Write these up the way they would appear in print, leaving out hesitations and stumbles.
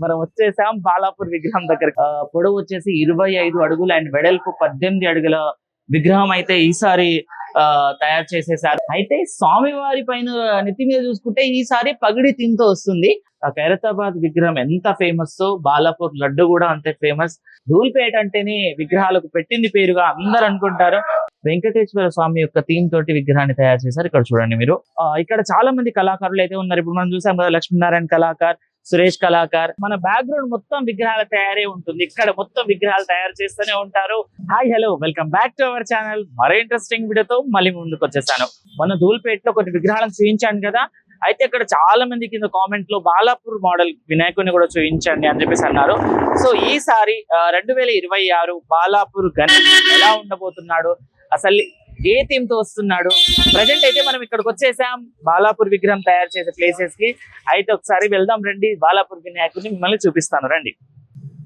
మనం వచ్చేసాం బాలాపూర్ విగ్రహం దగ్గర. పొడవు వచ్చేసి 25 అడుగులు అండ్ వెడల్పు 18 అడుగుల విగ్రహం అయితే ఈసారి తయారు చేసేసారు. అయితే స్వామివారి పైన నెత్తి మీద చూసుకుంటే ఈసారి పగిడి థీమ్ తో వస్తుంది. ఖైరతాబాద్ విగ్రహం ఎంత ఫేమస్, బాలాపూర్ లడ్డు కూడా అంతే ఫేమస్. ధూల్పేట అంటేనే విగ్రహాలకు పెట్టింది పేరుగా అందరు అనుకుంటారు. వెంకటేశ్వర స్వామి యొక్క థీమ్ తోటి విగ్రహాన్ని తయారు చేశారు. ఇక్కడ చూడండి మీరు. ఇక్కడ చాలా మంది కళాకారులు అయితే ఉన్నారు. ఇప్పుడు మనం చూసాం కదా, లక్ష్మీనారాయణ కళాకార్, సురేష్ కళాకార్. మన బ్యాక్గ్రౌండ్ మొత్తం విగ్రహాల తయారీ ఉంటుంది. ఇక్కడ మొత్తం విగ్రహాలు తయారు చేస్తూనే ఉంటారు. Hi hello, welcome back to our channel. మరో ఇంట్రెస్టింగ్ వీడియోతో మళ్ళీ ముందుకు వచ్చేసాను. మన ధూల్పేటలో కొన్ని విగ్రహాలను చూపించాను కదా, అయితే ఇక్కడ చాలా మంది కింద కామెంట్ లో బాలాపూర్ మోడల్ వినాయకుడిని కూడా చూపించండి అని చెప్పేసి అన్నారు. సో ఈసారి 2026 బాలాపూర్ గణేష్ ఎలా ఉండబోతున్నాడు, అసలు ఏ థీమ్ తో వస్తున్నాడు. ప్రజెంట్ అయితే మనం ఇక్కడికి వచ్చేసాం బాలాపూర్ విగ్రహం తయారు చేసే ప్లేసెస్ కి. అయితే ఒకసారి వెళ్దాం రండి, బాలాపూర్ వినాయకుడిని మిమ్మల్ని చూపిస్తాను రండి.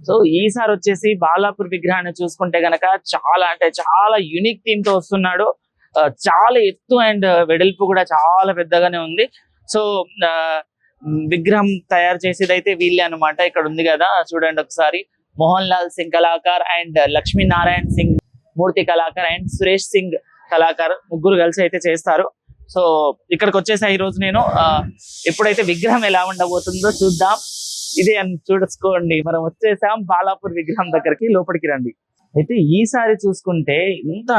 సో ఈసారి వచ్చేసి బాలాపూర్ విగ్రహాన్ని చూసుకుంటే గనక చాలా అంటే చాలా యూనిక్ థీమ్ తో వస్తున్నాడు. చాలా ఎత్తు అండ్ వెడల్పు కూడా చాలా పెద్దగానే ఉంది. సో విగ్రహం తయారు చేసేది అయితే వీళ్ళే అనమాట. ఇక్కడ ఉంది కదా చూడండి ఒకసారి. Mohan Lal Singh Kalakar and Lakshminarayana Singh Murthy Kalakar and Suresh Singh Kalakar ముగ్గురు కలిసి అయితే చేస్తారు. సో ఇక్కడికి వచ్చేసా ఈ రోజు నేను. ఎప్పుడైతే విగ్రహం ఎలా ఉండబోతుందో చూద్దాం. ఇదే అని చూసుకోండి, మనం వచ్చేసాం బాలాపూర్ విగ్రహం దగ్గరికి. లోపలికి రండి. అయితే ఈసారి చూసుకుంటే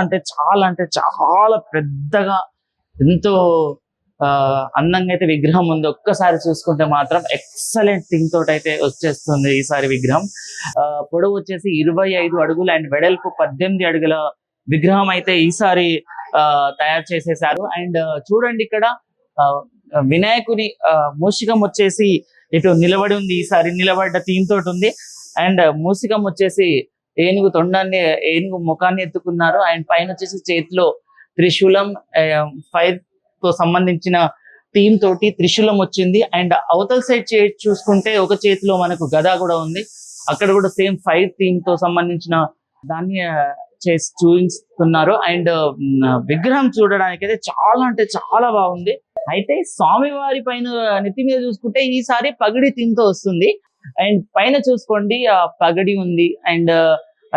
అంటే చాలా పెద్దగా ఎంతో అందంగా అయితే విగ్రహం ఉంది. ఒక్కసారి చూసుకుంటే మాత్రం ఎక్సలెంట్ థింగ్ తోటి అయితే వచ్చేస్తుంది ఈసారి విగ్రహం. పొడవు వచ్చేసి 25 అడుగులు అండ్ వెడల్పు 18 అడుగుల విగ్రహం అయితే ఈసారి తయారు చేసేసారు. అండ్ చూడండి ఇక్కడ వినాయకుని మూషికం వచ్చేసి ఇటు నిలబడి ఉంది. ఈసారి నిలబడ్డ థీమ్ తోటి ఉంది. అండ్ మూషికం వచ్చేసి ఏనుగు ముఖాన్ని ఎత్తుకున్నారు. అండ్ పైన వచ్చేసి చేతిలో త్రిశూలం, ఫైర్ తో సంబంధించిన థీమ్ తోటి త్రిశూలం వచ్చింది. అండ్ అవతల సైడ్ చూసుకుంటే ఒక చేతిలో మనకు గద కూడా ఉంది. అక్కడ కూడా సేమ్ ఫైర్ థీమ్ తో సంబంధించిన దాన్ని చేసి చూపిస్తున్నారు. అండ్ విగ్రహం చూడడానికి అయితే చాలా బాగుంది. అయితే స్వామివారి పైన నెత్తి మీద చూసుకుంటే ఈసారి పగిడి థీమ్ తో వస్తుంది. అండ్ పైన చూసుకోండి పగడి ఉంది. అండ్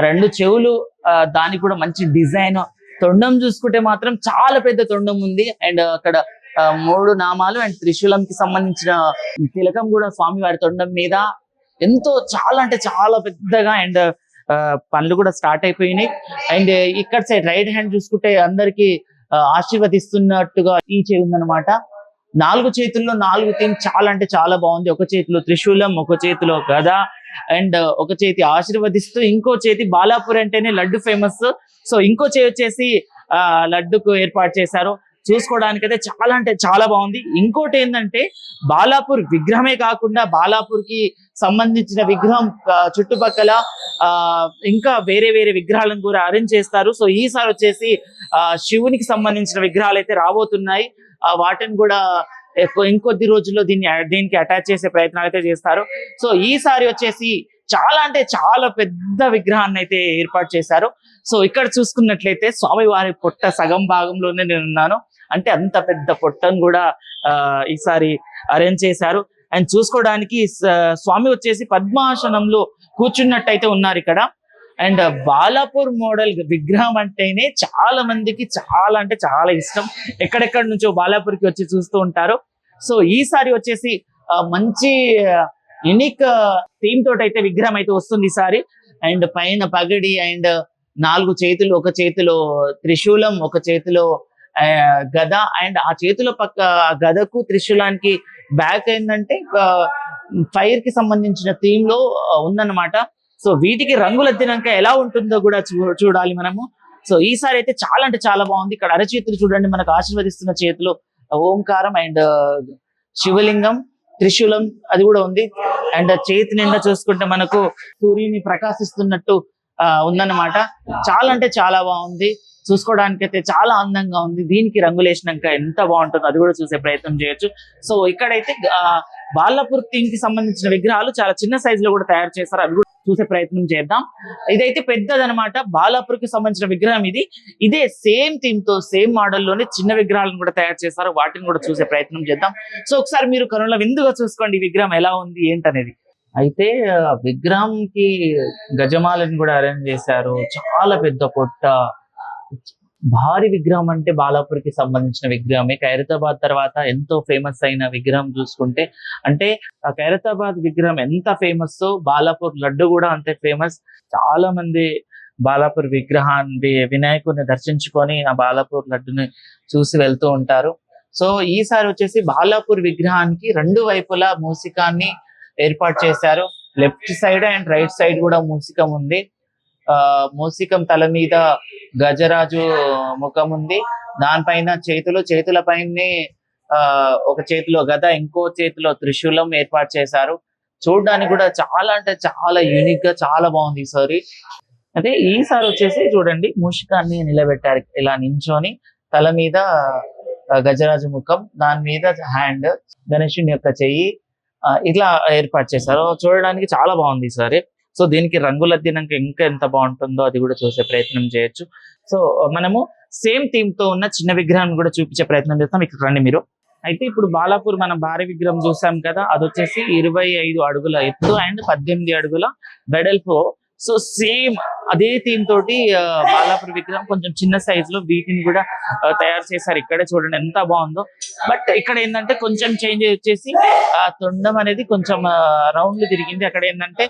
2 చెవులు, దానికి కూడా మంచి డిజైన్. తొండం చూసుకుంటే మాత్రం చాలా పెద్ద తొండం ఉంది. అండ్ అక్కడ 3 నామాలు అండ్ త్రిశూలం కి సంబంధించిన తిలకం కూడా స్వామివారి తొండం మీద ఎంతో చాలా పెద్దగా. అండ్ పనులు కూడా స్టార్ట్ అయిపోయినాయి. అండ్ ఇక్కడ సైడ్ రైట్ హ్యాండ్ చూసుకుంటే అందరికి ఆశీర్వదిస్తున్నట్టుగా ఈ చేయి ఉందన్నమాట. 4 చేతుల్లో 4 థీమ్ చాలా బాగుంది. ఒక చేతిలో త్రిశూలం, ఒక చేతిలో గద, అండ్ ఒక చేతి ఆశీర్వదిస్తూ, ఇంకో చేతి బాలాపూర్ అంటేనే లడ్డు ఫేమస్. సో ఇంకో చేయి వచ్చేసి లడ్డుకు ఏర్పాటు చేశారు. చూసుకోవడానికి అయితే చాలా బాగుంది. ఇంకోటి ఏంటంటే బాలాపూర్ విగ్రహమే కాకుండా బాలాపూర్ కి సంబంధించిన విగ్రహం చుట్టుపక్కల ఇంకా వేరే విగ్రహాలను కూడా అరేంజ్ చేస్తారు. సో ఈసారి వచ్చేసి శివునికి సంబంధించిన విగ్రహాలు అయితే రాబోతున్నాయి. వాటిని కూడా ఇంకొద్ది రోజుల్లో దీనికి అటాచ్ చేసే ప్రయత్నాలు అయితే చేస్తారు. సో ఈసారి వచ్చేసి చాలా పెద్ద విగ్రహాన్ని అయితే ఏర్పాటు చేశారు. సో ఇక్కడ చూసుకున్నట్లయితే స్వామివారి పొట్ట సగం భాగంలోనే నేను ఉన్నాను. అంటే అంత పెద్ద పొట్టను కూడా ఈసారి అరేంజ్ చేశారు. అండ్ చూసుకోవడానికి స్వామి వచ్చేసి పద్మాసనంలో కూర్చున్నట్టయితే ఉన్నారు ఇక్కడ. అండ్ బాలాపూర్ మోడల్ విగ్రహం అంటేనే చాలా మందికి చాలా ఇష్టం. ఎక్కడెక్కడ నుంచో బాలాపూర్కి వచ్చి చూస్తూ ఉంటారు. సో ఈసారి వచ్చేసి మంచి యూనిక్ థీమ్ తోటి అయితే విగ్రహం అయితే వస్తుంది ఈసారి. అండ్ పైన పగడి అండ్ 4 చేతులు, ఒక చేతిలో త్రిశూలం, ఒక చేతిలో గద. అండ్ ఆ చేతుల పక్క గదకు త్రిశూలానికి బ్యాక్ ఏంటంటే ఫైర్ కి సంబంధించిన థీమ్ లో ఉందన్నమాట. సో వీటికి రంగులు అద్దినాక ఎలా ఉంటుందో కూడా చూడాలి మనము. సో ఈసారి అయితే చాలా బాగుంది. ఇక్కడ అరచేతులు చూడండి, మనకు ఆశీర్వదిస్తున్న చేతులు ఓంకారం అండ్ శివలింగం, త్రిశూలం అది కూడా ఉంది. అండ్ చేతి నిండా చూసుకుంటే మనకు సూర్యుని ప్రకాశిస్తున్నట్టు ఉందన్నమాట. చాలా బాగుంది. చూసుకోవడానికి అయితే చాలా అందంగా ఉంది. దీనికి రంగులు వేసినాక ఎంత బాగుంటుందో అది కూడా చూసే ప్రయత్నం చేయొచ్చు. సో ఇక్కడైతే బాలాపూర్ థీమ్ కి సంబంధించిన విగ్రహాలు చాలా చిన్న సైజ్ లో కూడా తయారు చేస్తారు. అవి కూడా చూసే ప్రయత్నం చేద్దాం. ఇదైతే పెద్దదనమాట. బాలాపూర్ కి సంబంధించిన విగ్రహం ఇదే సేమ్ థీమ్ తో సేమ్ మోడల్ లోనే చిన్న విగ్రహాలను కూడా తయారు చేస్తారు. వాటిని కూడా చూసే ప్రయత్నం చేద్దాం. సో ఒకసారి మీరు కనుల విందుగా చూసుకోండి ఈ విగ్రహం ఎలా ఉంది ఏంటనేది. అయితే విగ్రహంకి గజమాలని కూడా అరేంజ్ చేశారు. చాలా పెద్ద పొట్ట, భారీ విగ్రహం. అంటే బాలాపూర్కి సంబంధించిన విగ్రహమే. ఖైరతాబాద్ తర్వాత ఎంతో ఫేమస్ అయిన విగ్రహం చూసుకుంటే, అంటే ఆ ఖైరతాబాద్ విగ్రహం ఎంత ఫేమస్, బాలాపూర్ లడ్డు కూడా అంతే ఫేమస్. చాలా మంది బాలాపూర్ విగ్రహాన్ని, వినాయకుడిని దర్శించుకొని ఆ బాలాపూర్ లడ్డుని చూసి వెళ్తూ ఉంటారు. సో ఈసారి వచ్చేసి బాలాపూర్ విగ్రహానికి రెండు వైపులా మూసికాన్ని ఏర్పాటు చేశారు. Left side and right side కూడా మూసికం ఉంది. మూసికం తల మీద గజరాజు ముఖం ఉంది. దానిపైన చేతుల పైనే ఒక చేతిలో గద, ఇంకో చేతిలో త్రిశూలం ఏర్పాటు చేశారు. చూడడానికి కూడా చాలా అంటే చాలా యూనిక్ గా చాలా బాగుంది ఈసారి. అదే ఈసారి వచ్చేసి చూడండి, మూషికాన్ని నిలబెట్టారు ఇలా నించొని. తల మీద గజరాజు ముఖం, దాని మీద హ్యాండ్, గణేశుని యొక్క చెయ్యి ఇట్లా ఏర్పాటు చేశారు. చూడడానికి చాలా బాగుంది ఈసారి. సో దీనికి రంగులు అద్దినాక ఇంకా ఎంత బాగుంటుందో అది కూడా చూసే ప్రయత్నం చేయొచ్చు. సో మనము సేమ్ థీమ్ తో ఉన్న చిన్న విగ్రహాన్ని కూడా చూపించే ప్రయత్నం చేస్తాం. ఇక్కడ రండి మీరు. అయితే ఇప్పుడు బాలాపూర్ మనం భారీ విగ్రహం చూసాం కదా, అది వచ్చేసి 25 అడుగుల ఎత్తు అండ్ 18 అడుగుల వెడల్పు. సో సేమ్ అదే థీమ్ తోటి బాలాపూర్ విగ్రహం కొంచెం చిన్న సైజ్ లో వీటిని కూడా తయారు చేశారు. ఇక్కడే చూడండి ఎంత బాగుందో. బట్ ఇక్కడ ఏంటంటే కొంచెం చేంజ్ వచ్చేసి ఆ తొండం అనేది కొంచెం రౌండ్ తిరిగింది. అక్కడ ఏంటంటే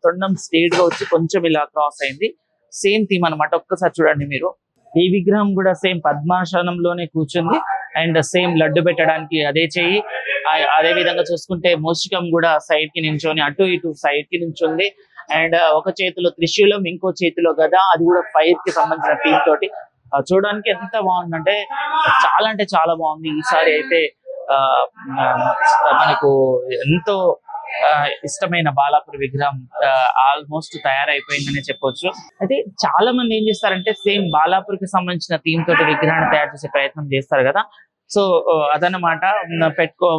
తొండం స్ట్రేట్ గా వచ్చి కొంచెం ఇలా క్రాస్ అయింది. సేమ్ థీమ్ అనమాట. ఒక్కసారి చూడండి మీరు. ఈ విగ్రహం కూడా సేమ్ పద్మాసనంలోనే కూర్చుంది అండ్ సేమ్ లడ్డు పెట్టడానికి అదే చెయ్యి. అదే విధంగా చూసుకుంటే మూషికం కూడా సైడ్ కి నించొని అటు ఇటు సైడ్ కి నించుంది. అండ్ ఒక చేతిలో త్రిశూలం, ఇంకో చేతిలో గద, అది కూడా ఫైర్ కి సంబంధించిన థీమ్ తోటి. చూడడానికి ఎంత బాగుందంటే చాలా బాగుంది. ఈసారి అయితే మనకు ఎంతో ఇష్టమైన బాలాపూర్ విగ్రహం ఆల్మోస్ట్ తయారైపోయిందనే చెప్పొచ్చు. అయితే చాలా మంది ఏం చేస్తారంటే సేమ్ బాలాపూర్ కి సంబంధించిన థీమ్ తోటి విగ్రహాన్ని తయారు చేసే ప్రయత్నం చేస్తారు కదా. సో అదనమాట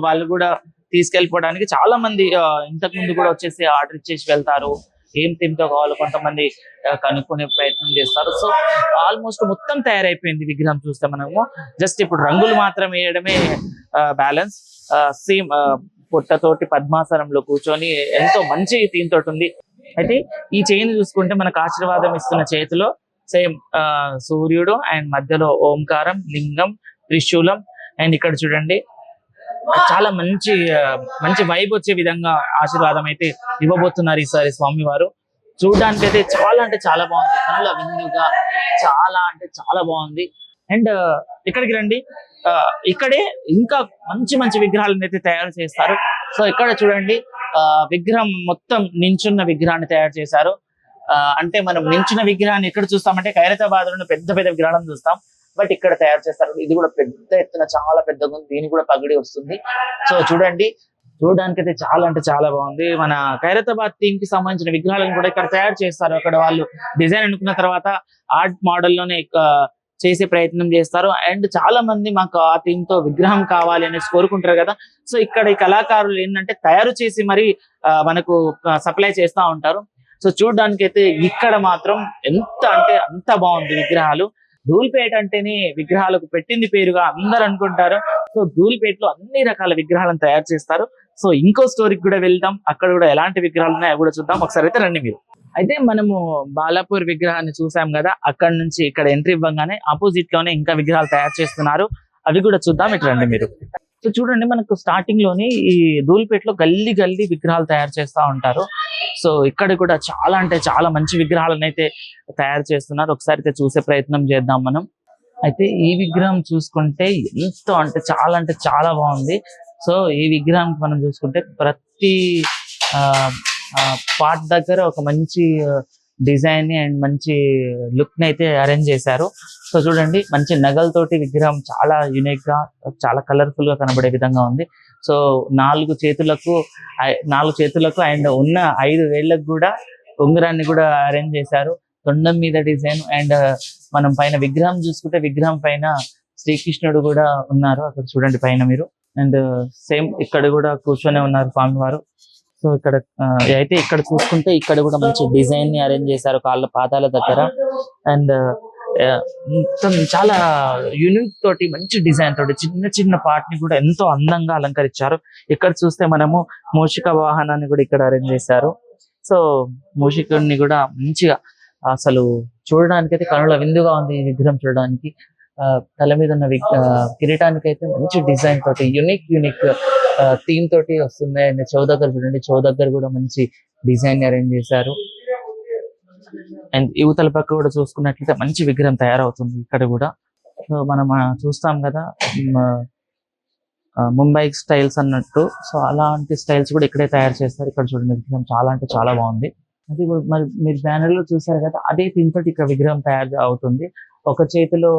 వాళ్ళు కూడా తీసుకెళ్ళిపోవడానికి చాలా మంది ఇంతకు ముందు కూడా వచ్చేసి ఆర్డర్ ఇచ్చేసి వెళ్తారు. ఏం థీమ్ తో కావాలో కొంతమంది కనుక్కునే ప్రయత్నం చేస్తారు. సో ఆల్మోస్ట్ మొత్తం తయారైపోయింది విగ్రహం. చూస్తే మనము జస్ట్ ఇప్పుడు రంగులు మాత్రం వేయడమే బ్యాలెన్స్. సేమ్ పొట్టతోటి పద్మాసనంలో కూర్చొని ఎంతో మంచి థీమ్ తోటి ఉంది. అయితే ఈ చైన్ చూసుకుంటే మనకు ఆశీర్వాదం ఇస్తున్న చేతిలో సేమ్ సూర్యుడు అండ్ మధ్యలో ఓంకారం, లింగం, త్రిశూలం. అండ్ ఇక్కడ చూడండి చాలా మంచి వైబ్ వచ్చే విధంగా ఆశీర్వాదం అయితే ఇవ్వబోతున్నారు ఈసారి స్వామివారు. చూడడానికి అయితే చాలా బాగుంది. కనుల విందుగా చాలా బాగుంది. అండ్ ఇక్కడికి రండి. ఇక్కడే ఇంకా మంచి విగ్రహాలను అయితే తయారు చేస్తారు. సో ఇక్కడ చూడండి, విగ్రహం మొత్తం నించున్న విగ్రహాన్ని తయారు చేశారు. అంటే మనం నించున్న విగ్రహాన్ని ఎక్కడ చూస్తామంటే ఖైరతాబాద్ లో పెద్ద విగ్రహాలను చూస్తాం. బట్ ఇక్కడ తయారు చేస్తారు. ఇది కూడా పెద్ద ఎత్తున చాలా పెద్దగా ఉంది. దీనికి కూడా పగిడి వస్తుంది. సో చూడండి, చూడడానికి అయితే చాలా బాగుంది. మన ఖైరతాబాద్ థీమ్ కి సంబంధించిన విగ్రహాలను కూడా ఇక్కడ తయారు చేస్తారు. అక్కడ వాళ్ళు డిజైన్ అనుకున్న తర్వాత ఆర్ట్ మోడల్లోనే చేసే ప్రయత్నం చేస్తారు. అండ్ చాలా మంది మాకు ఆ థీమ్ తో విగ్రహం కావాలి అనేసి కోరుకుంటారు కదా. సో ఇక్కడ ఈ కళాకారులు ఏంటంటే తయారు చేసి మరి మనకు సప్లై చేస్తూ ఉంటారు. సో చూడడానికి అయితే ఇక్కడ మాత్రం అంత బాగుంది విగ్రహాలు. ధూల్పేట అంటేనే విగ్రహాలకు పెట్టింది పేరుగా అందరు అనుకుంటారు. సో ధూల్పేటలో అన్ని రకాల విగ్రహాలను తయారు చేస్తారు. సో ఇంకో స్టోరీకి కూడా వెళ్దాం. అక్కడ కూడా ఎలాంటి విగ్రహాలు ఉన్నాయో కూడా చూద్దాం. ఒకసారి అయితే రండి మీరు. అయితే మనము బాలాపూర్ విగ్రహాన్ని చూసాం కదా, అక్కడ నుంచి ఇక్కడ ఎంట్రీ ఇవ్వగానే ఆపోజిట్ లోనే ఇంకా విగ్రహాలు తయారు చేస్తున్నారు. అవి కూడా చూద్దాం. ఇటు రండి మీరు. సో చూడండి, మనకు స్టార్టింగ్ లోని ఈ ధూల్పేటలో గల్లీ విగ్రహాలు తయారు చేస్తూ ఉంటారు. సో ఇక్కడ కూడా చాలా మంచి విగ్రహాలను అయితే తయారు చేస్తున్నారు. ఒకసారి అయితే చూసే ప్రయత్నం చేద్దాం మనం. అయితే ఈ విగ్రహం చూసుకుంటే ఎంతో చాలా బాగుంది. సో ఈ విగ్రహం మనం చూసుకుంటే ప్రతి పార్ట్ దగ్గర ఒక మంచి డిజైన్ అండ్ మంచి లుక్ ని అయితే అరేంజ్ చేశారు. సో చూడండి, మంచి నగలతోటి విగ్రహం చాలా యూనిక్ గా, చాలా కలర్ఫుల్ గా కనబడే విధంగా ఉంది. సో 4 చేతులకు అండ్ ఉన్న 5 వేళ్ళకు కూడా ఉంగరాన్ని కూడా అరేంజ్ చేశారు. తొండం మీద డిజైన్. అండ్ మనం పైన విగ్రహం చూసుకుంటే విగ్రహం పైన శ్రీకృష్ణుడు కూడా ఉన్నారు. అక్కడ చూడండి పైన మీరు. అండ్ సేమ్ ఇక్కడ కూడా కూర్చొని ఉన్నారు స్వామివారు. సో ఇక్కడ చూసుకుంటే ఇక్కడ కూడా మంచి డిజైన్ ని అరేంజ్ చేశారు పాదాల దగ్గర. అండ్ మొత్తం చాలా యూనిక్ తోటి మంచి డిజైన్ తోటి చిన్న చిన్న పార్ట్ ని కూడా ఎంతో అందంగా అలంకరించారు. ఇక్కడ చూస్తే మనము మూషిక వాహనాన్ని కూడా ఇక్కడ అరేంజ్ చేశారు. సో మూషికుడిని కూడా మంచిగా అసలు చూడడానికి అయితే కనుల విందుగా ఉంది ఈ విగ్రహం చూడడానికి. తల మీద ఉన్న కిరీటానికి అయితే మంచి డిజైన్ తోటి యూనిక్ థీమ్ తోటి వస్తుంది. అండ్ చెవు దగ్గర చూడండి, చెవు దగ్గర కూడా మంచి డిజైన్ అరేంజ్ చేశారు. అండ్ యువతల పక్క కూడా చూసుకున్నట్లయితే మంచి విగ్రహం తయారవుతుంది ఇక్కడ కూడా. సో మనం చూస్తాం కదా ముంబై స్టైల్స్ అన్నట్టు, సో అలాంటి స్టైల్స్ కూడా ఇక్కడే తయారు చేస్తారు. ఇక్కడ చూడండి విగ్రహం చాలా అంటే చాలా బాగుంది. అది మరి మీరు బ్యానర్ లో చూసారు కదా, అదే థీమ్ తోటి ఇక్కడ విగ్రహం తయారు అవుతుంది. ఒక చేతిలో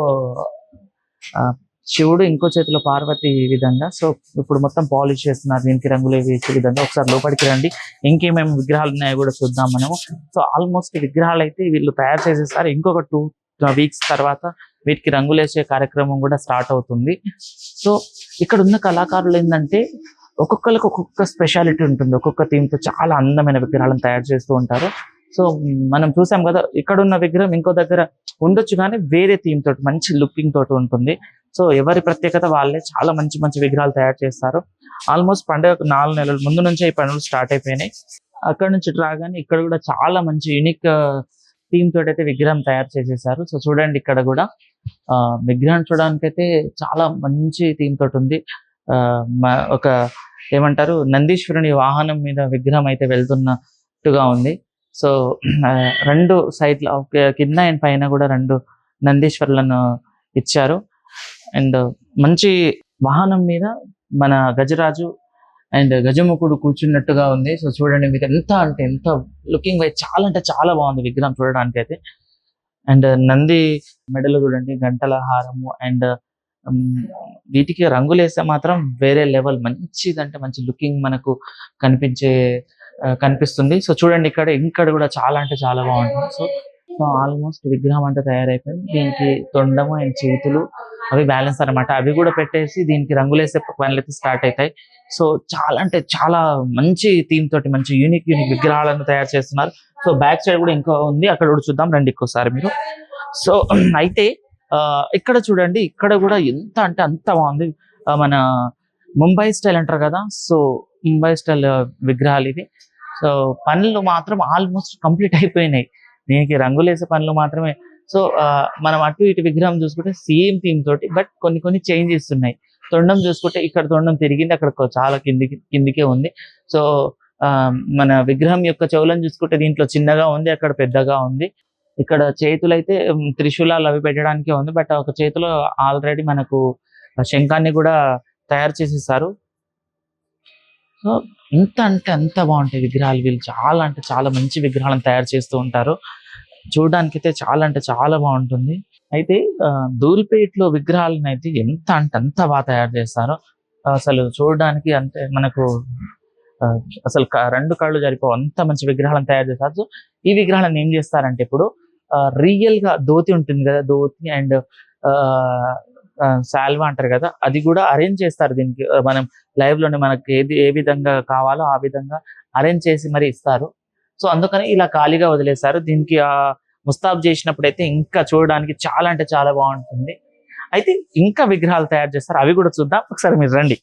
శివుడు, ఇంకో చేతిలో పార్వతి, ఈ విధంగా. సో ఇప్పుడు మొత్తం పాలిష్ చేస్తున్నారు, దీనికి రంగులు వేసే విధంగా. ఒకసారి లోపలికి రండి, ఇంకేమేమి విగ్రహాలు ఉన్నాయో కూడా చూద్దాం మనము. సో ఆల్మోస్ట్ విగ్రహాలు అయితే వీళ్ళు తయారు చేసేస్తారు. ఇంకొక 2 వీక్స్ తర్వాత వీటికి రంగులు వేసే కార్యక్రమం కూడా స్టార్ట్ అవుతుంది. సో ఇక్కడ ఉన్న కళాకారులు ఏంటంటే ఒక్కొక్కరికి ఒక్కొక్క స్పెషాలిటీ ఉంటుంది. ఒక్కొక్క థీమ్ తో చాలా అందమైన విగ్రహాలను తయారు చేస్తూ ఉంటారు. సో మనం చూసాం కదా, ఇక్కడ ఉన్న విగ్రహం ఇంకో దగ్గర ఉండొచ్చు కానీ వేరే థీమ్ తోటి మంచి లుకింగ్ తోటి ఉంటుంది. సో ఎవరి ప్రత్యేకత వాళ్ళే చాలా మంచి మంచి విగ్రహాలు తయారు చేస్తారు. ఆల్మోస్ట్ పండుగ 4 నెలల ముందు నుంచే ఈ పనులు స్టార్ట్ అయిపోయినాయి. అక్కడ నుంచి రాగానే ఇక్కడ కూడా చాలా మంచి యూనిక్ థీమ్ తోటి అయితే విగ్రహం తయారు చేసేసారు. సో చూడండి ఇక్కడ కూడా విగ్రహం చూడడానికి అయితే చాలా మంచి థీమ్ తోటి ఉంది. ఒక ఏమంటారు, నందీశ్వరుని వాహనం మీద విగ్రహం అయితే వెళ్తున్నట్టుగా ఉంది. సో 2 సైడ్ల కింద అండ్ పైన కూడా 2 నందీశ్వరులను ఇచ్చారు. అండ్ మంచి వాహనం మీద మన గజరాజు అండ్ గజముఖుడు కూర్చున్నట్టుగా ఉంది. సో చూడండి మీకు ఎంత లుకింగ్ వైజ్ చాలా అంటే చాలా బాగుంది విగ్రహం చూడడానికి అయితే. అండ్ నంది మెడలు చూడండి, గంటల హారము. అండ్ వీటికి రంగులు వేస్తే మాత్రం వేరే లెవెల్, మంచిదంటే మంచి లుకింగ్ మనకు కనిపిస్తుంది. సో చూడండి ఇక్కడ కూడా చాలా అంటే చాలా బాగుంటుంది. సో ఆల్మోస్ట్ విగ్రహం అంతా తయారైపోయింది. దీనికి తొండము అండ్ చేతులు అవి బ్యాలెన్స్ అనమాట, అవి కూడా పెట్టేసి దీనికి రంగులు వేసే పనులు అయితే స్టార్ట్ అవుతాయి. సో చాలా అంటే చాలా మంచి థీమ్ తోటి మంచి యూనిక్ విగ్రహాలను తయారు చేస్తున్నారు. సో బ్యాక్ సైడ్ కూడా ఇంకో ఉంది, అక్కడ కూడా చూద్దాం రండి ఇంకోసారి మీరు. సో అయితే ఇక్కడ చూడండి, ఇక్కడ కూడా ఎంత అంటే అంత బాగుంది. మన ముంబై స్టైల్ అంటారు కదా, సో ముంబై స్టైల్ విగ్రహాలు ఇవి. సో పనులు మాత్రం ఆల్మోస్ట్ కంప్లీట్ అయిపోయినాయి, దీనికి రంగులు వేసే పనులు మాత్రమే. సో మనం అటు ఇటు విగ్రహం చూసుకుంటే సేమ్ థీమ్ తోటి, బట్ కొన్ని చేంజ్ ఇస్తున్నాయి. తొండం చూసుకుంటే ఇక్కడ తొండం తిరిగింది, అక్కడ చాలా కిందికే ఉంది. సో మన విగ్రహం యొక్క చెవులను చూసుకుంటే దీంట్లో చిన్నగా ఉంది, అక్కడ పెద్దగా ఉంది. ఇక్కడ చేతులు అయితే త్రిశూలాలు అవి పెట్టడానికే ఉంది, బట్ ఒక చేతిలో ఆల్రెడీ మనకు శంఖాన్ని కూడా తయారు చేసేసారు. సో ఇంత అంటే అంత బాగుంటాయి విగ్రహాలు. వీళ్ళు చాలా అంటే చాలా మంచి విగ్రహాలను తయారు చేస్తూ ఉంటారు. చూడడానికి అయితే చాలా అంటే చాలా బాగుంటుంది. అయితే ధూల్పేట్లో విగ్రహాలను అయితే ఎంత అంటే అంత బాగా తయారు చేస్తారు. అసలు చూడడానికి అంటే మనకు అసలు 2 కళ్ళు జరిపోవు, అంత మంచి విగ్రహాలను తయారు చేస్తారు. సో ఈ విగ్రహాలను ఏం చేస్తారంటే ఇప్పుడు రియల్ గా ధోతి ఉంటుంది కదా, ధోతి అండ్ సాల్వా అంటారు కదా, అది కూడా అరేంజ్ చేస్తారు దీనికి. మనం లైవ్ లోనే మనకి ఏ విధంగా కావాలో ఆ విధంగా అరేంజ్ చేసి మరి ఇస్తారు. సో అందుకని ఇలా ఖాళీగా వదిలేస్తారు. దీనికి ముస్తాబ్ చేసినప్పుడు అయితే ఇంకా చూడడానికి చాలా అంటే చాలా బాగుంటుంది. అయితే ఇంకా విగ్రహాలు తయారు చేస్తారు, అవి కూడా చూద్దాం ఒకసారి, మీరు రండి.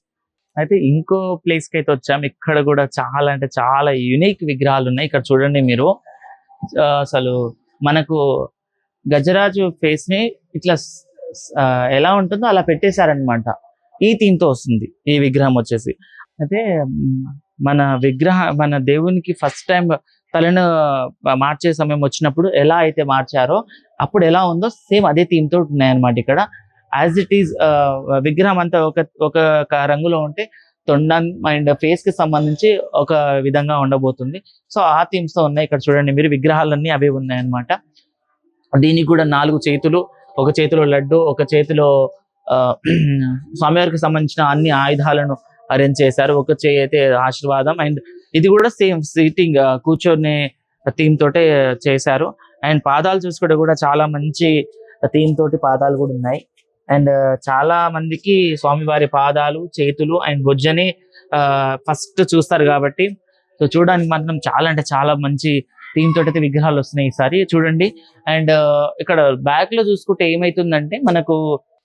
అయితే ఇంకో ప్లేస్ కి అయితే వచ్చాం. ఇక్కడ కూడా చాలా అంటే చాలా యూనిక్ విగ్రహాలు ఉన్నాయి. ఇక్కడ చూడండి మీరు, అసలు మనకు గజరాజు ఫేస్ ని ఇట్లా ఎలా ఉంటుందో అలా పెట్టేశారనమాట. ఈ థీమ్ తో వస్తుంది ఈ విగ్రహం వచ్చేసి. అయితే మన దేవునికి ఫస్ట్ టైం తలను మార్చే సమయం వచ్చినప్పుడు ఎలా అయితే మార్చారో అప్పుడు ఎలా ఉందో సేమ్ అదే థీమ్ తో ఉన్నాయన్నమాట. ఇక్కడ యాజ్ ఇట్ ఈజ్ విగ్రహం అంతా ఒక రంగులో ఉంటే తొండం అండ్ ఫేస్ కి సంబంధించి ఒక విధంగా ఉండబోతుంది. సో ఆ థీమ్స్ తో ఉన్నాయి. ఇక్కడ చూడండి మీరు, విగ్రహాలన్నీ అవే ఉన్నాయన్నమాట. దీనికి కూడా 4 చేతులు, ఒక చేతిలో లడ్డు, ఒక చేతిలో స్వామివారికి సంబంధించిన అన్ని ఆయుధాలను అరేంజ్ చేశారు. ఒక చేయి అయితే ఆశీర్వాదం, అండ్ ఇది కూడా సేమ్ సీటింగ్ కూర్చొని థీమ్ తోటే చేశారు. అండ్ పాదాలు చూసుకుంటే కూడా చాలా మంచి థీమ్ తోటి పాదాలు కూడా ఉన్నాయి. అండ్ చాలా మందికి స్వామివారి పాదాలు, చేతులు అండ్ బొజ్జని ఫస్ట్ చూస్తారు కాబట్టి సో చూడడానికి మాత్రం చాలా అంటే చాలా మంచి థీమ్ తోటి అయితే విగ్రహాలు వస్తున్నాయి ఈసారి చూడండి. అండ్ ఇక్కడ బ్యాక్ లో చూసుకుంటే ఏమైతుందంటే మనకు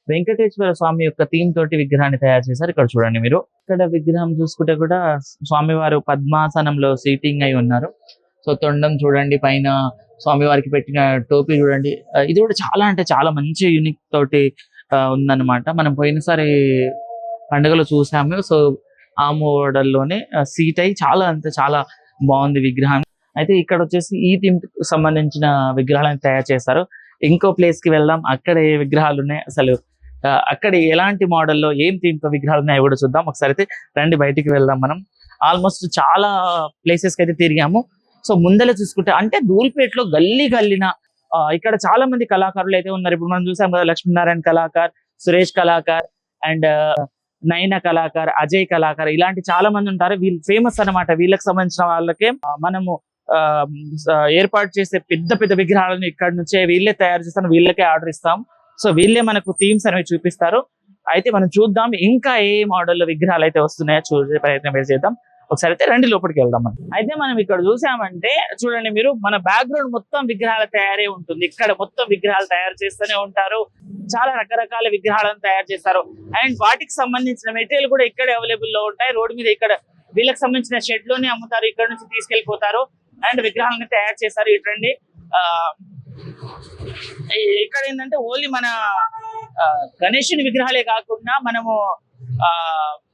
వెంకటేశ్వర స్వామి యొక్క థీమ్ తోటి విగ్రహాన్ని తయారు చేశారు. ఇక్కడ చూడండి మీరు, ఇక్కడ విగ్రహం చూసుకుంటే కూడా స్వామివారు పద్మాసనంలో సీటింగ్ అయి ఉన్నారు. సో తొండం చూడండి, పైన స్వామివారికి పెట్టిన టోపీ చూడండి. ఇది కూడా చాలా అంటే చాలా మంచి యూనిక్ తోటి ఉందన్నమాట. మనం పోయినసారి పండుగలో చూసాము. సో ఆ మోడల్లోనే సీట్ అయి చాలా అంటే చాలా బాగుంది విగ్రహం. అయితే ఇక్కడ వచ్చేసి ఈ థీమ్ కి సంబంధించిన విగ్రహాలను తయారు చేస్తారు. ఇంకో ప్లేస్ కి వెళ్దాం, అక్కడ ఏ విగ్రహాలు ఉన్నాయి, అసలు అక్కడ ఎలాంటి మోడల్లో ఏం థీమ్ తో విగ్రహాలు ఉన్నాయో కూడా చూద్దాం. ఒకసారి అయితే రండి బయటికి వెళ్దాం. మనం ఆల్మోస్ట్ చాలా ప్లేసెస్ కి అయితే తిరిగాము. సో ముందర చూసుకుంటే అంటే ధూల్పేటలో గల్లీ గల్లిన ఇక్కడ చాలా మంది కళాకారులు అయితే ఉన్నారు. ఇప్పుడు మనం చూసాం కదా, లక్ష్మీనారాయణ కళాకార్, సురేష్ కళాకార్ అండ్ నయన కళాకార్, అజయ్ కళాకార్, ఇలాంటి చాలా మంది ఉంటారు. వీళ్ళు ఫేమస్ అన్నమాట. వీళ్ళకి సంబంధించిన వాళ్ళకే మనము ఏర్పాటు చేసే పెద్ద పెద్ద విగ్రహాలను ఇక్కడ నుంచే వీళ్ళే తయారు చేస్తాను, వీళ్ళకే ఆర్డర్ ఇస్తాం. సో వీళ్ళే మనకు థీమ్స్ అనేవి చూపిస్తారు. అయితే మనం చూద్దాం ఇంకా ఏ మోడల్లో విగ్రహాలు అయితే వస్తున్నాయో చూసే ప్రయత్నం చేద్దాం. ఒకసారి అయితే రండి లోపలికి వెళ్దాం. అయితే మనం ఇక్కడ చూసామంటే చూడండి మీరు, మన బ్యాక్గ్రౌండ్ మొత్తం విగ్రహాల తయారీ ఉంటుంది. ఇక్కడ మొత్తం విగ్రహాలు తయారు చేస్తూనే ఉంటారు. చాలా రకరకాల విగ్రహాలను తయారు చేస్తారు. అండ్ వాటికి సంబంధించిన మెటీరియల్ కూడా ఇక్కడే అవైలబుల్ లో ఉంటాయి. రోడ్డు మీద ఇక్కడ వీళ్ళకి సంబంధించిన షెడ్ లోనే అమ్ముతారు. ఇక్కడ నుంచి తీసుకెళ్లిపోతారు అండ్ విగ్రహాలను తయారు చేస్తారు. ఇటండి ఇక్కడ ఏంటంటే ఓన్లీ మన గణేశుని విగ్రహాలే కాకుండా మనము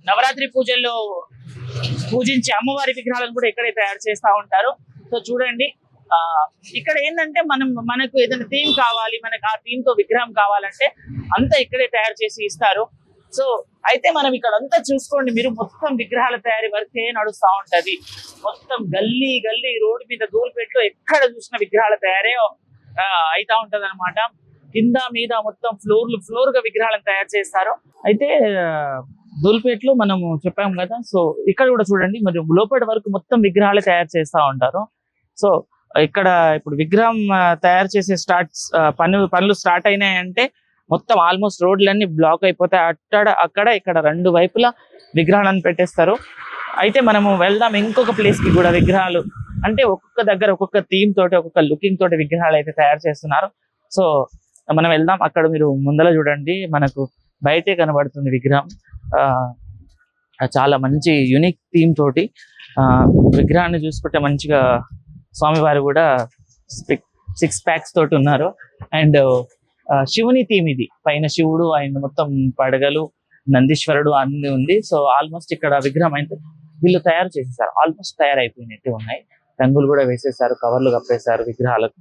నవరాత్రి పూజల్లో పూజించే అమ్మవారి విగ్రహాలను కూడా ఇక్కడే తయారు చేస్తూ ఉంటారు. సో చూడండి, ఇక్కడ ఏంటంటే మనకు ఏదైనా థీమ్ కావాలి, మనకు ఆ థీమ్ తో విగ్రహం కావాలంటే అంతా ఇక్కడే తయారు చేసి ఇస్తారు. సో అయితే మనం ఇక్కడ అంతా చూసుకోండి మీరు, మొత్తం విగ్రహాల తయారీ వరకే నడుస్తూ ఉంటది. మొత్తం గల్లీ గల్లీ రోడ్డు మీద ధూల్పేటలో ఎక్కడ చూసిన విగ్రహాల తయారీ అయితా ఉంటది అనమాట. కింద మీద మొత్తం ఫ్లోర్ గా విగ్రహాలను తయారు చేస్తారు. అయితే ధూల్పేటలో మనము చెప్పాము కదా, సో ఇక్కడ కూడా చూడండి మరి లోపల వరకు మొత్తం విగ్రహాలు తయారు చేస్తూ ఉంటారు. సో ఇక్కడ ఇప్పుడు విగ్రహం తయారు చేసే పనులు స్టార్ట్ అయినాయంటే మొత్తం ఆల్మోస్ట్ రోడ్లన్నీ బ్లాక్ అయిపోతాయి. అక్కడ ఇక్కడ రెండు వైపులా విగ్రహాలను పెట్టేస్తారు. అయితే మనము వెళ్దాం ఇంకొక ప్లేస్ కి కూడా. విగ్రహాలు అంటే ఒక్కొక్క దగ్గర ఒక్కొక్క థీమ్ తోటి ఒక్కొక్క లుకింగ్ తోటి విగ్రహాలు అయితే తయారు చేస్తున్నారు. సో మనం వెళ్దాం. అక్కడ మీరు ముందర చూడండి, మనకు బయటే కనబడుతుంది విగ్రహం. చాలా మంచి యూనిక్ థీమ్ తోటి విగ్రహాన్ని చూసుకుంటే మంచిగా స్వామివారు కూడా 6 ప్యాక్స్ తోటి ఉన్నారు. అండ్ శివుని థీమ్ ఇది, పైన శివుడు అండ్ మొత్తం పడగలు, నందీశ్వరుడు అన్ని ఉంది. సో ఆల్మోస్ట్ ఇక్కడ విగ్రహం అయితే వీళ్ళు తయారు చేసేసారు. ఆల్మోస్ట్ తయారైపోయినట్టు ఉన్నాయి. రంగులు కూడా వేసేసారు, కవర్లు కప్పేశారు విగ్రహాలకు.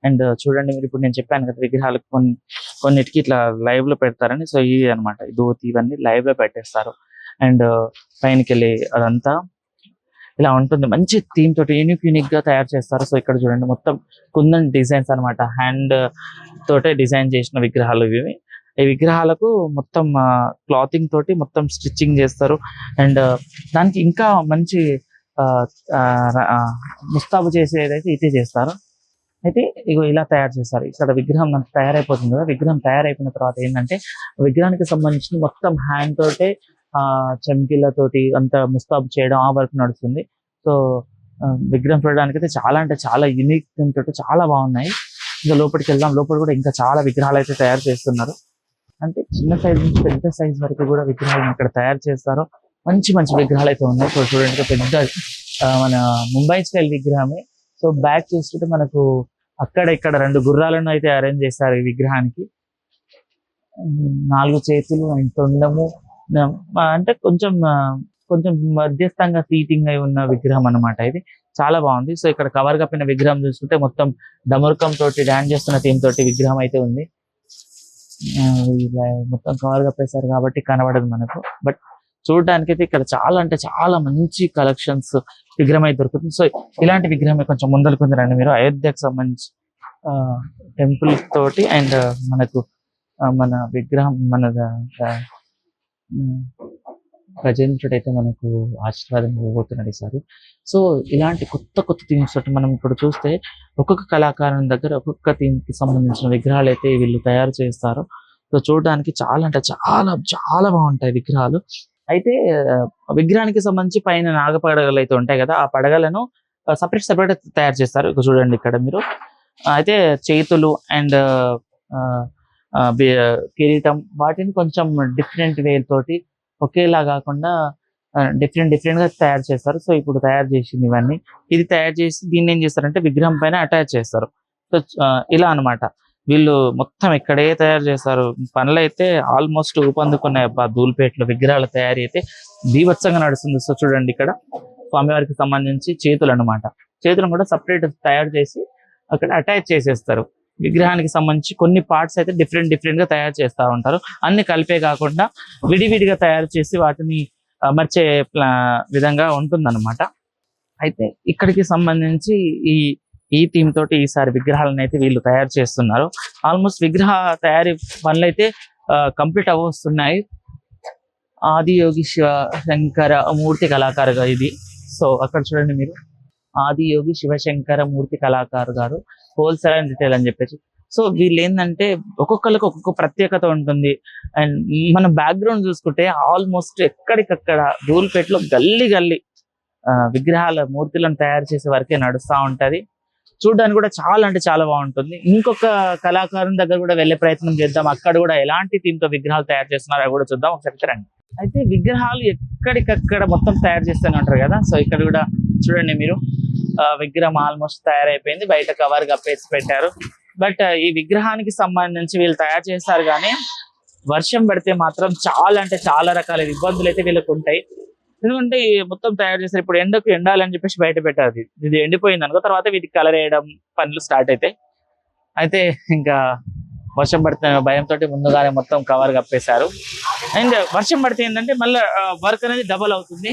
అండ్ చూడండి మీరు, ఇప్పుడు నేను చెప్పాను కదా విగ్రహాలకు కొన్నిటికి ఇట్లా లైవ్ లో పెడతారని. సో ఇవి అనమాట, దోతి ఇవన్నీ లైవ్ లో పెట్టేస్తారు. అండ్ పైనకి వెళ్ళి అదంతా ఇలా ఉంటుంది. మంచి థీమ్ తోటి యూనిక్ గా తయారు చేస్తారు. సో ఇక్కడ చూడండి మొత్తం కుందన్ డిజైన్స్ అనమాట, హ్యాండ్ తోటే డిజైన్ చేసిన విగ్రహాలు ఇవి. ఈ విగ్రహాలకు మొత్తం క్లాతింగ్ తోటి మొత్తం స్టిచ్చింగ్ చేస్తారు. అండ్ దానికి ఇంకా మంచి ముస్తాబు చేసేదైతే ఇదే చేస్తారు. అయితే ఇగో ఇలా తయారు చేస్తారు. ఇక్కడ విగ్రహం మనకు తయారైపోతుంది కదా. విగ్రహం తయారైపోయిన తర్వాత ఏంటంటే విగ్రహానికి సంబంధించిన మొత్తం హ్యాండ్ తోటే చెంకిలతోటి అంత ముస్తాబు చేయడం ఆ వర్క్ నడుస్తుంది. సో విగ్రహం చూడడానికి అయితే చాలా అంటే చాలా యూనిక్ తోటి చాలా బాగున్నాయి. ఇంకా లోపలికి వెళ్దాం. లోపల కూడా ఇంకా చాలా విగ్రహాలు అయితే తయారు చేస్తున్నారు. అంటే చిన్న సైజ్ నుంచి పెద్ద సైజ్ వరకు కూడా విగ్రహాలను ఇక్కడ తయారు చేస్తారు. మంచి మంచి విగ్రహాలు అయితే ఉన్నాయి. సో చూడండి, పెద్ద మన ముంబై స్టైల్ విగ్రహమే. సో బ్యాక్ చూస్తుంటే మనకు అక్కడ ఇక్కడ 2 గుర్రాలను అయితే అరేంజ్ చేస్తారు ఈ విగ్రహానికి. 4 చేతులు అండ్ తొండము, అంటే కొంచెం మధ్యస్థంగా సీటింగ్ అయి ఉన్న విగ్రహం అన్నమాట. ఇది చాలా బాగుంది. సో ఇక్కడ కవర్ కప్పిన విగ్రహం చూసుకుంటే మొత్తం డమరుకం తోటి డాన్స్ చేస్తున్న థీమ్ తోటి విగ్రహం అయితే ఉంది. మొత్తం కవర్ కప్పేశారు కాబట్టి కనబడదు మనకు. బట్ చూడడానికి అయితే ఇక్కడ చాలా అంటే చాలా మంచి కలెక్షన్స్ విగ్రహం అయితే దొరుకుతుంది. సో ఇలాంటి విగ్రహం కొంచెం ముందరకు రండి మీరు. అయోధ్యకు సంబంధించి టెంపుల్ తోటి అండ్ మనకు మన విగ్రహం మన గజేంద్రుడు అయితే మనకు ఆశీర్వాదం ఇవ్వబోతున్నాడు ఈసారి. సో ఇలాంటి కొత్త థీమ్స్ తోటి మనం ఇప్పుడు చూస్తే ఒక్కొక్క కళాకారుని దగ్గర ఒక్కొక్క థీమ్ కి సంబంధించిన విగ్రహాలు అయితే వీళ్ళు తయారు చేస్తారు. సో చూడడానికి చాలా అంటే చాలా చాలా బాగుంటాయి విగ్రహాలు. అయితే విగ్రహానికి సంబంధించి పైన నాగపడగలు అయితే ఉంటాయి కదా, ఆ పడగలను సపరేట్ తయారు చేస్తారు. ఇక చూడండి ఇక్కడ మీరు అయితే చేతులు అండ్ కిరీటం వాటిని కొంచెం డిఫరెంట్ వే తోటి ఒకేలా కాకుండా డిఫరెంట్ గా తయారు చేస్తారు. సో ఇప్పుడు తయారు చేసింది ఇవన్నీ, ఇది తయారు చేసి దీన్ని ఏం చేస్తారంటే విగ్రహం పైన అటాచ్ చేస్తారు. సో ఇలా అన్నమాట. వీళ్ళు మొత్తం ఇక్కడే తయారు చేస్తారు. పనులు అయితే ఆల్మోస్ట్ ఊపందుకున్నాయి. అబ్బా ధూళిపేటలో విగ్రహాల తయారీ అయితే బీభత్సంగా నడుస్తుంది. సో చూడండి ఇక్కడ స్వామివారికి సంబంధించి చేతులు అన్నమాట. చేతులను కూడా సపరేట్ తయారు చేసి అక్కడ అటాచ్ చేసేస్తారు. విగ్రహానికి సంబంధించి కొన్ని పార్ట్స్ అయితే డిఫరెంట్ గా తయారు చేస్తూ ఉంటారు. అన్ని కలిపే కాకుండా విడివిడిగా తయారు చేసి వాటిని అమర్చే విధంగా ఉంటుందన్నమాట. అయితే ఇక్కడికి సంబంధించి ఈ థీమ్ తోటి ఈసారి విగ్రహాలను అయితే వీళ్ళు తయారు చేస్తున్నారు. ఆల్మోస్ట్ విగ్రహ తయారీ పనులు అయితే కంప్లీట్ అవ్వస్తున్నాయి. ఆదియోగి శివశంకర మూర్తి కళాకారుగా ఇది. సో అక్కడ చూడండి మీరు, ఆదియోగి శివశంకర మూర్తి కళాకారు గారు, హోల్సేల్ అండ్ రిటైల్ అని చెప్పేసి. సో వీళ్ళు ఏంటంటే ఒక్కొక్కరికి ఒక్కొక్క ప్రత్యేకత ఉంటుంది. అండ్ మన బ్యాక్గ్రౌండ్ చూసుకుంటే ఆల్మోస్ట్ ఎక్కడికక్కడ ధూళిపేటలో గల్లీ విగ్రహాల మూర్తులను తయారు చేసే వరకే నడుస్తూ ఉంటది. చూడడానికి కూడా చాలా అంటే చాలా బాగుంటుంది. ఇంకొక కళాకారుని దగ్గర కూడా వెళ్ళే ప్రయత్నం చేద్దాం. అక్కడ కూడా ఎలాంటి థీమ్ తో విగ్రహాలు తయారు చేస్తున్నారో అవి కూడా చూద్దాం. ఒకసారి రండి. అయితే విగ్రహాలు ఎక్కడికక్కడ మొత్తం తయారు చేస్తూనే ఉంటారు కదా. సో ఇక్కడ కూడా చూడండి మీరు, విగ్రహం ఆల్మోస్ట్ తయారైపోయింది. బయట కవర్ కప్పేసి పెట్టారు. బట్ ఈ విగ్రహానికి సంబంధించి వీళ్ళు తయారు చేస్తారు, కానీ వర్షం పడితే మాత్రం చాలా అంటే చాలా రకాల ఇబ్బందులు అయితే వీళ్ళకి ఉంటాయి. ఎందుకంటే మొత్తం తయారు చేస్తారు. ఇప్పుడు ఎండకు ఎండాలని చెప్పేసి బయట పెట్టారు. ఇది ఎండిపోయింది అనుకో, తర్వాత వీటికి కలర్ వేయడం పనులు స్టార్ట్ అవుతాయి. అయితే ఇంకా వర్షం పడితే భయంతో ముందుగానే మొత్తం కవర్ కప్పేశారు. అండ్ వర్షం పడితే ఏంటంటే మళ్ళీ వర్క్ అనేది డబల్ అవుతుంది.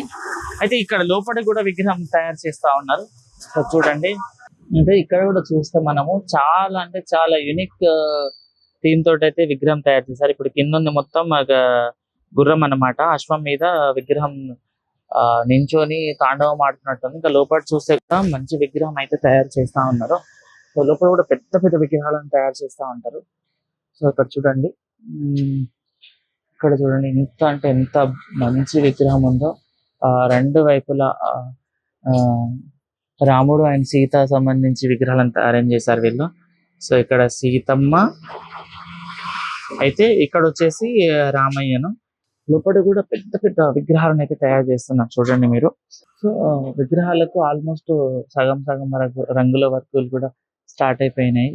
అయితే ఇక్కడ లోపల కూడా విగ్రహం తయారు చేస్తా ఉన్నారు. సో చూడండి, అంటే ఇక్కడ కూడా చూస్తే మనము చాలా అంటే చాలా యూనిక్ థీమ్ తోటి అయితే విగ్రహం తయారు చేశారు. ఇప్పుడు కింద ఉంది మొత్తం గుర్రం అన్నమాట. అశ్వం మీద విగ్రహం నించొని తాండవం ఆడుతున్నట్టుంది. ఇంకా లోపల చూస్తే కూడా మంచి విగ్రహం అయితే తయారు చేస్తా ఉన్నారు. సో లోపల కూడా పెద్ద విగ్రహాలను తయారు చేస్తా ఉంటారు. సో ఇక్కడ చూడండి, ఇక్కడ చూడండి ఎంత అంటే ఎంత మంచి విగ్రహం ఉందో. రెండు వైపులా రాముడు అండ్ సీత సంబంధించి విగ్రహాలను అరేంజ్ చేశారు వీళ్ళు. సో ఇక్కడ సీతమ్మ అయితే, ఇక్కడ వచ్చేసి రామయ్యను. లోపల కూడా పెద్ద విగ్రహాలను అయితే తయారు చేస్తున్నారు చూడండి మీరు. సో విగ్రహాలకు ఆల్మోస్ట్ సగం రంగుల వర్కులు కూడా స్టార్ట్ అయిపోయినాయి.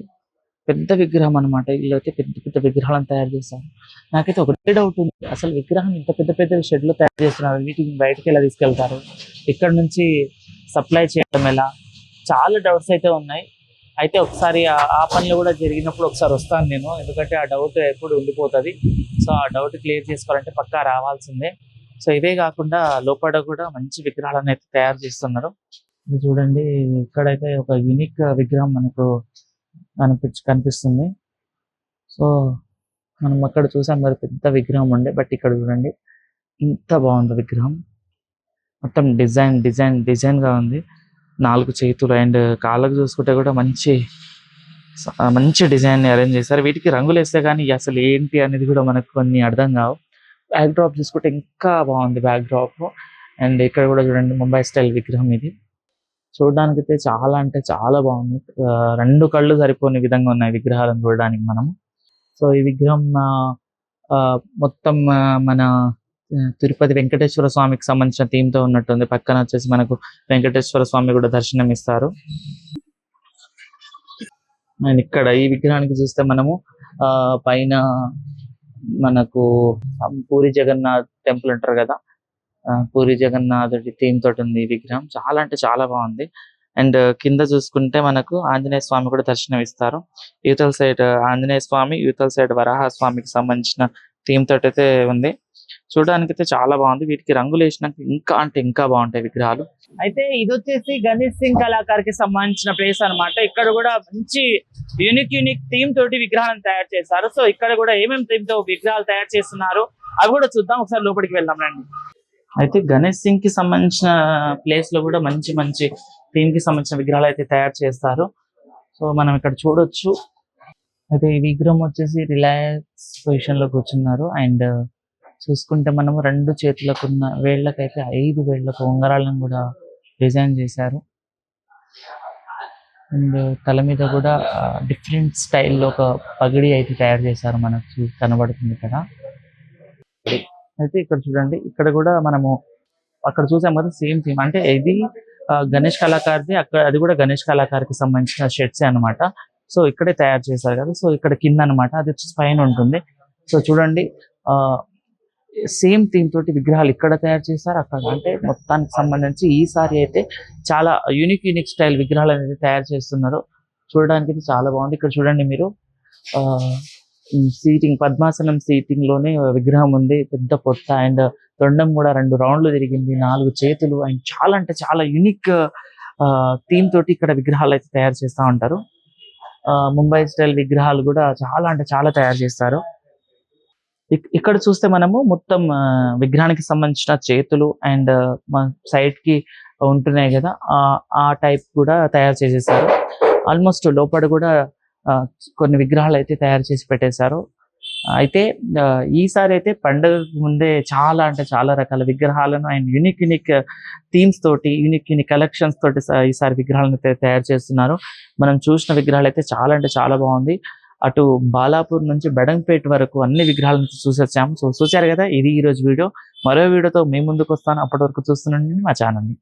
పెద్ద విగ్రహం అనమాట. వీళ్ళు అయితే పెద్ద విగ్రహాలను తయారు చేస్తారు. నాకైతే ఒకటే డౌట్ ఉంది, అసలు విగ్రహం ఇంత పెద్ద షెడ్ లో తయారు చేస్తున్నారు, వీటిని బయటకి ఎలా తీసుకెళ్తారు, ఇక్కడ నుంచి సప్లై చేయడం ఎలా, చాలా డౌట్స్ అయితే ఉన్నాయి. అయితే ఒకసారి ఆ పనులు కూడా జరిగినప్పుడు ఒకసారి వస్తాను నేను, ఎందుకంటే ఆ డౌట్ ఎప్పుడు ఉండిపోతుంది. సో ఆ డౌట్ క్లియర్ చేసుకోవాలంటే పక్కా రావాల్సిందే. సో ఇవే కాకుండా లోపల కూడా మంచి విగ్రహాలను అయితే తయారు చేస్తున్నారు. ఇది చూడండి, ఇక్కడైతే ఒక యూనిక్ విగ్రహం మనకు కనిపిస్తుంది. సో మనం అక్కడ చూసాం మరి పెద్ద విగ్రహం ఉండే, బట్ ఇక్కడ చూడండి ఇంత బాగుంది విగ్రహం. మొత్తం డిజైన్ గా ఉంది. 4 చేతులు అండ్ కాళ్ళకు చూసుకుంటే కూడా మంచి డిజైన్ అరేంజ్ చేశారు. వీటికి రంగులు వేస్తే కానీ అసలు ఏంటి అనేది కూడా మనకు కొన్ని అర్థం కావు. బ్యాక్ డ్రాప్ చూసుకుంటే ఇంకా బాగుంది బ్యాక్ డ్రాప్. అండ్ ఇక్కడ కూడా చూడండి ముంబై స్టైల్ విగ్రహం ఇది. చూడడానికి అయితే చాలా అంటే చాలా బాగుంది. 2 కళ్ళు సరిపోని విధంగా ఉన్నాయి విగ్రహాలను చూడడానికి మనము. సో ఈ విగ్రహం మొత్తం మన తిరుపతి వెంకటేశ్వర స్వామికి సంబంధించిన థీమ్ తో ఉన్నట్టుంది. పక్కన వచ్చేసి మనకు వెంకటేశ్వర స్వామి కూడా దర్శనం ఇస్తారు. అండ్ ఇక్కడ ఈ విగ్రహానికి చూస్తే మనము పైన మనకు పూరి జగన్నాథ్ టెంపుల్ అంటారు కదా, పూరి జగన్నాథుడి థీమ్ తోటి ఉంది ఈ విగ్రహం. చాలా అంటే చాలా బాగుంది. అండ్ కింద చూసుకుంటే మనకు ఆంజనేయ స్వామి కూడా దర్శనం ఇస్తారు. యూతల్ సైడ్ ఆంజనేయ స్వామి, యూతల్ సైడ్ వరాహ స్వామికి సంబంధించిన థీమ్ తోటి అయితే ఉంది. చూడడానికి అయితే చాలా బాగుంది. వీటికి రంగులు వేసినాక ఇంకా అంటే ఇంకా బాగుంటాయి విగ్రహాలు. అయితే ఇది వచ్చేసి గణేష్ సింగ్ కళాకారుకి సంబంధించిన ప్లేస్ అన్నమాట. ఇక్కడ కూడా మంచి యూనిక్ థీమ్ తోటి విగ్రహాలను తయారు చేశారు. సో ఇక్కడ కూడా ఏమేమి థీమ్ తో విగ్రహాలు తయారు చేస్తున్నారు అవి కూడా చూద్దాం. ఒకసారి లోపలికి వెళ్దాం రండి. అయితే గణేష్ సింగ్ కి సంబంధించిన ప్లేస్ లో కూడా మంచి థీమ్ కి సంబంధించిన విగ్రహాలు అయితే తయారు చేస్తారు. సో మనం ఇక్కడ చూడొచ్చు. అయితే ఈ విగ్రహం వచ్చేసి రిలాక్స్ పొజిషన్ లో కూర్చున్నారు. అండ్ చూసుకుంటే మనము 2 చేతులకున్న వేళ్ళకైతే 5 వేళ్ళకు ఉంగరాలను కూడా డిజైన్ చేశారు. అండ్ తల మీద కూడా డిఫరెంట్ స్టైల్లో ఒక పగిడి అయితే తయారు చేశారు, మనకు కనబడుతుంది ఇక్కడ. అయితే ఇక్కడ చూడండి, ఇక్కడ కూడా మనము అక్కడ చూసాం కదా సేమ్ థీమ్, అంటే ఇది గణేష్ కళాకారిది, అక్కడ అది కూడా గణేష్ కళాకారికి సంబంధించిన షర్ట్సే అన్నమాట. సో ఇక్కడే తయారు చేశారు కదా, సో ఇక్కడ కింద అన్నమాట, అది వచ్చి పైన ఉంటుంది. సో చూడండి, సేమ్ థీమ్ తోటి విగ్రహాలు ఇక్కడ తయారు చేశారు, అక్కడ అంటే మొత్తానికి సంబంధించి ఈసారి అయితే చాలా యూనిక్ స్టైల్ విగ్రహాలు అనేది తయారు చేస్తున్నారు. చూడడానికి ఇది చాలా బాగుంది. ఇక్కడ చూడండి మీరు, సీటింగ్ పద్మాసనం సీటింగ్ లోనే విగ్రహం ఉంది, పెద్ద పొట్ట అండ్ తొండం కూడా 2 రౌండ్లు తిరిగింది, 4 చేతులు, అండ్ చాలా అంటే చాలా యూనిక్ థీమ్ తోటి ఇక్కడ విగ్రహాలు అయితే తయారు చేస్తూ ఉంటారు. ముంబై స్టైల్ విగ్రహాలు కూడా చాలా అంటే చాలా తయారు చేస్తారు. ఇక్కడ చూస్తే మనము మొత్తం విగ్రహానికి సంబంధించిన చేతులు అండ్ సైడ్ కి ఉంటున్నాయి కదా, ఆ టైప్ కూడా తయారు చేసేసారు. ఆల్మోస్ట్ లోపల కూడా కొన్ని విగ్రహాలు అయితే తయారు చేసి పెట్టేశారు. అయితే ఈసారి అయితే పండుగ ముందే చాలా అంటే చాలా రకాల విగ్రహాలను అండ్ యూనిక్ థీమ్స్ తోటి యూనిక్ కలెక్షన్స్ తోటి ఈసారి విగ్రహాలను తయారు చేస్తున్నారు. మనం చూసిన విగ్రహాలు అయితే చాలా అంటే చాలా బాగుంది. అటు బాలాపూర్ నుంచి బెడంపేట వరకు అన్ని విగ్రహాలను చూసొచ్చాము. సో చూశారు కదా, ఇది ఈ రోజు వీడియో. మరో వీడియోతో మీ ముందుకు వస్తాను. అప్పటి వరకు చూస్తుండండి మా ఛానల్ని.